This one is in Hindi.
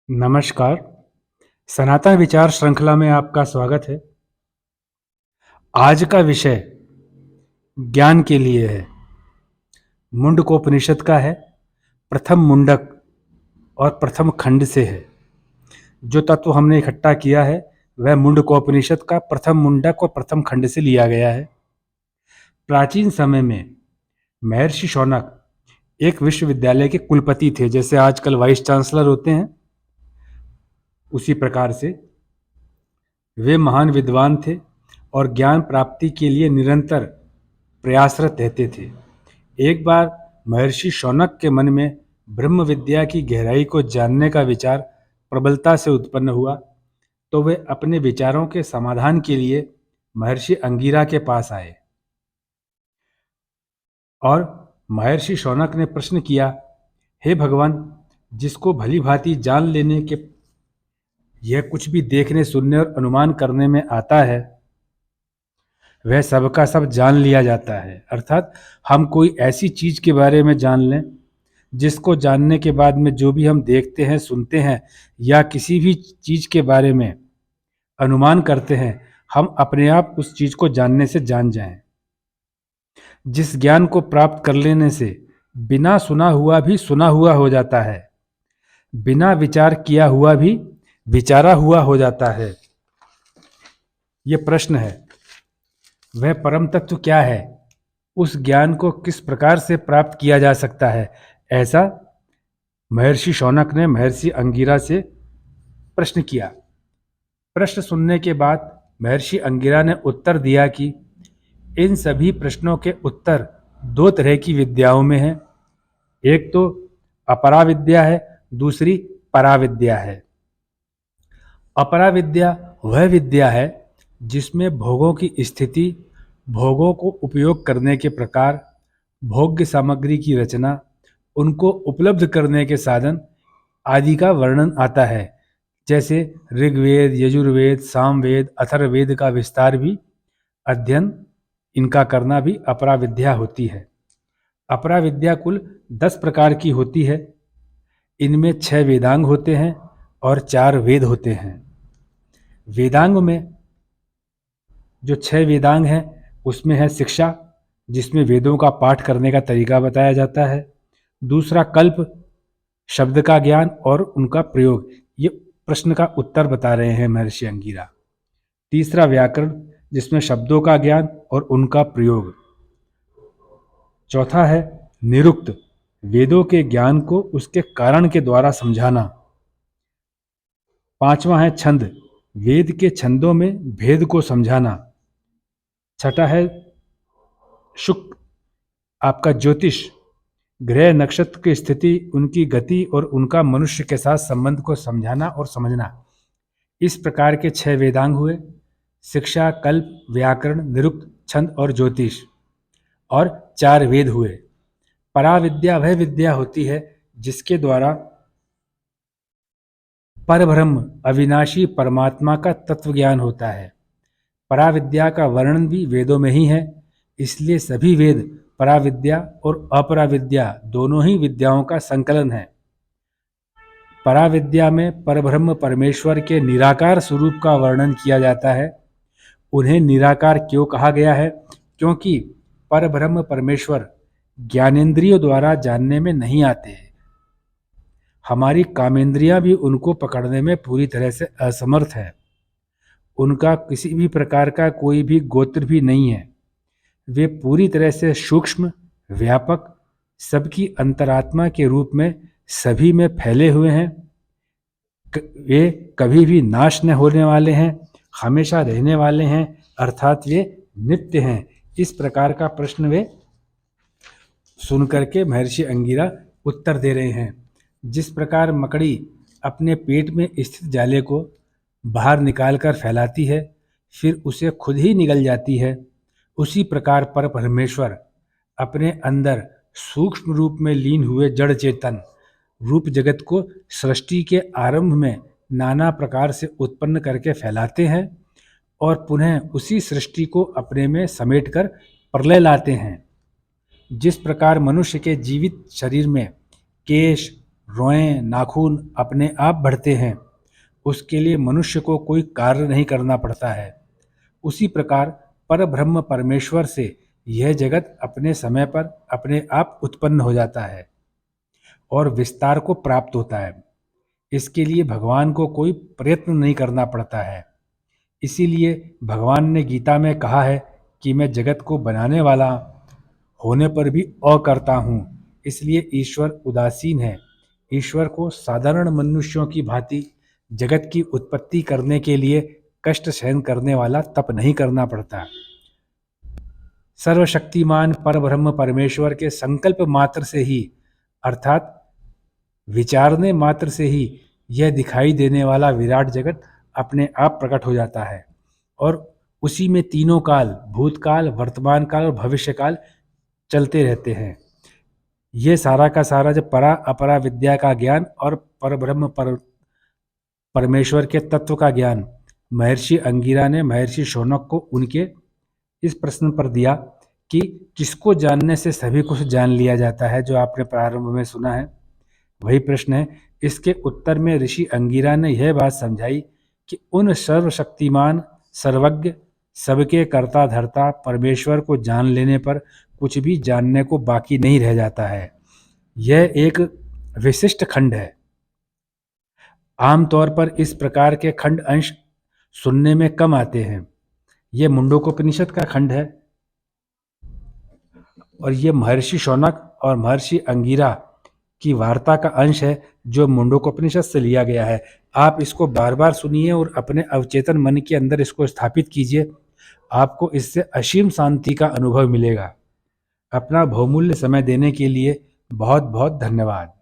नमस्कार, सनातन विचार श्रृंखला में आपका स्वागत है। आज का विषय ज्ञान के लिए है। मुंडकोपनिषद का है, प्रथम मुंडक और प्रथम खंड से है। जो तत्व हमने इकट्ठा किया है वह मुंडकोपनिषद का प्रथम मुंडक और प्रथम खंड से लिया गया है। प्राचीन समय में महर्षि शौनक एक विश्वविद्यालय के कुलपति थे, जैसे आजकल वाइस चांसलर होते हैं, उसी प्रकार से वे महान विद्वान थे और ज्ञान प्राप्ति के लिए निरंतर प्रयासरत रहते थे। एक बार महर्षि शौनक के मन में ब्रह्म विद्या की गहराई को जानने का विचार प्रबलता से उत्पन्न हुआ, तो वे अपने विचारों के समाधान के लिए महर्षि अंगिरा के पास आए और महर्षि शौनक ने प्रश्न किया, हे भगवान, जिसको भली भांति जान लेने के यह कुछ भी देखने, सुनने और अनुमान करने में आता है वह सबका सब जान लिया जाता है। अर्थात हम कोई ऐसी चीज के बारे में जान लें जिसको जानने के बाद में जो भी हम देखते हैं, सुनते हैं या किसी भी चीज के बारे में अनुमान करते हैं, हम अपने आप उस चीज को जानने से जान जाएं। जिस ज्ञान को प्राप्त कर लेने से बिना सुना हुआ भी सुना हुआ हो जाता है, बिना विचार किया हुआ भी विचारा हुआ हो जाता है। ये प्रश्न है, वह परम तत्व क्या है? उस ज्ञान को किस प्रकार से प्राप्त किया जा सकता है? ऐसा महर्षि शौनक ने महर्षि अंगिरा से प्रश्न किया। प्रश्न सुनने के बाद महर्षि अंगिरा ने उत्तर दिया कि इन सभी प्रश्नों के उत्तर दो तरह की विद्याओं में है। एक तो अपरा विद्या है, दूसरी पराविद्या है। अपरा विद्या वह विद्या है जिसमें भोगों की स्थिति, भोगों को उपयोग करने के प्रकार, भोग्य सामग्री की रचना, उनको उपलब्ध करने के साधन आदि का वर्णन आता है। जैसे ऋग्वेद, यजुर्वेद, सामवेद, अथर्ववेद का विस्तार भी अध्ययन इनका करना भी अपरा विद्या होती है। अपरा विद्या कुल 10 प्रकार की होती है। इनमें 6 वेदांग होते हैं और 4 वेद होते हैं। वेदांग में जो 6 वेदांग हैं उसमें है शिक्षा, जिसमें वेदों का पाठ करने का तरीका बताया जाता है। दूसरा कल्प, शब्द का ज्ञान और उनका प्रयोग, ये प्रश्न का उत्तर बता रहे हैं महर्षि अंगिरा। तीसरा व्याकरण, जिसमें शब्दों का ज्ञान और उनका प्रयोग। चौथा है निरुक्त, वेदों के ज्ञान को उसके कारण के द्वारा समझाना। पांचवा है छंद, वेद के छंदों में भेद को समझाना। छठा है शुक, आपका ज्योतिष, ग्रह नक्षत्र की स्थिति, उनकी गति और उनका मनुष्य के साथ संबंध को समझाना और समझना। इस प्रकार के 6 वेदांग हुए, शिक्षा, कल्प, व्याकरण, निरुक्त, छंद और ज्योतिष, और 4 वेद हुए। पराविद्या वह विद्या होती है जिसके द्वारा परब्रह्म अविनाशी परमात्मा का तत्व ज्ञान होता है। पराविद्या का वर्णन भी वेदों में ही है, इसलिए सभी वेद पराविद्या और अपराविद्या दोनों ही विद्याओं का संकलन है। पराविद्या में परब्रह्म परमेश्वर के निराकार स्वरूप का वर्णन किया जाता है। उन्हें निराकार क्यों कहा गया है? क्योंकि परब्रह्म परमेश्वर ज्ञानेंद्रियों द्वारा जानने में नहीं आते हैं। हमारी कामेंद्रियां भी उनको पकड़ने में पूरी तरह से असमर्थ है। उनका किसी भी प्रकार का कोई भी गोत्र भी नहीं है। वे पूरी तरह से सूक्ष्म, व्यापक, सबकी अंतरात्मा के रूप में सभी में फैले हुए हैं। वे कभी भी नाश न होने वाले हैं, हमेशा रहने वाले हैं, अर्थात वे नित्य हैं। इस प्रकार का प्रश्न वे सुनकर के महर्षि अंगिरा उत्तर दे रहे हैं। जिस प्रकार मकड़ी अपने पेट में स्थित जाले को बाहर निकालकर फैलाती है, फिर उसे खुद ही निगल जाती है, उसी प्रकार पर परमेश्वर अपने अंदर सूक्ष्म रूप में लीन हुए जड़ चेतन रूप जगत को सृष्टि के आरंभ में नाना प्रकार से उत्पन्न करके फैलाते हैं और पुनः उसी सृष्टि को अपने में समेटकर प्रलय लाते हैं। जिस प्रकार मनुष्य के जीवित शरीर में केश, रोएं, नाखून अपने आप बढ़ते हैं, उसके लिए मनुष्य को कोई कार्य नहीं करना पड़ता है। उसी प्रकार परब्रह्म परमेश्वर से यह जगत अपने समय पर अपने आप उत्पन्न हो जाता है और विस्तार को प्राप्त होता है। इसके लिए भगवान को कोई प्रयत्न नहीं करना पड़ता है। इसीलिए भगवान ने गीता में कहा है कि मैं जगत को बनाने वाला होने पर भी करता हूँ। इसलिए ईश्वर उदासीन है। ईश्वर को साधारण मनुष्यों की भांति जगत की उत्पत्ति करने के लिए कष्ट सहन करने वाला तप नहीं करना पड़ता। सर्वशक्तिमान परब्रह्म परमेश्वर के संकल्प मात्र से ही, अर्थात विचारने मात्र से ही, यह दिखाई देने वाला विराट जगत अपने आप प्रकट हो जाता है और उसी में तीनों काल, भूतकाल, वर्तमान काल और भविष्य काल चलते रहते हैं। ये सारा का सारा जब परा अपरा विद्या का ज्ञान और परब्रह्म परमेश्वर के तत्व का ज्ञान महर्षि अंगिरा ने महर्षि शौनक को उनके इस प्रश्न पर दिया कि किसको जानने से सभी कुछ जान लिया जाता है, जो आपने प्रारंभ में सुना है वही प्रश्न है। इसके उत्तर में ऋषि अंगिरा ने यह बात समझाई कि उन सर्वशक्तिमान, सर्वज्ञ, सबके कर्ता धर्ता परमेश्वर को जान लेने पर कुछ भी जानने को बाकी नहीं रह जाता है। यह एक विशिष्ट खंड है। आमतौर पर इस प्रकार के खंड अंश सुनने में कम आते हैं। यह मुंडकोपनिषद का खंड है और यह महर्षि शौनक और महर्षि अंगिरा की वार्ता का अंश है जो मुंडकोपनिषद से लिया गया है। आप इसको बार बार सुनिए और अपने अवचेतन मन के अंदर इसको स्थापित कीजिए। आपको इससे असीम शांति का अनुभव मिलेगा। अपना बहुमूल्य समय देने के लिए बहुत बहुत धन्यवाद।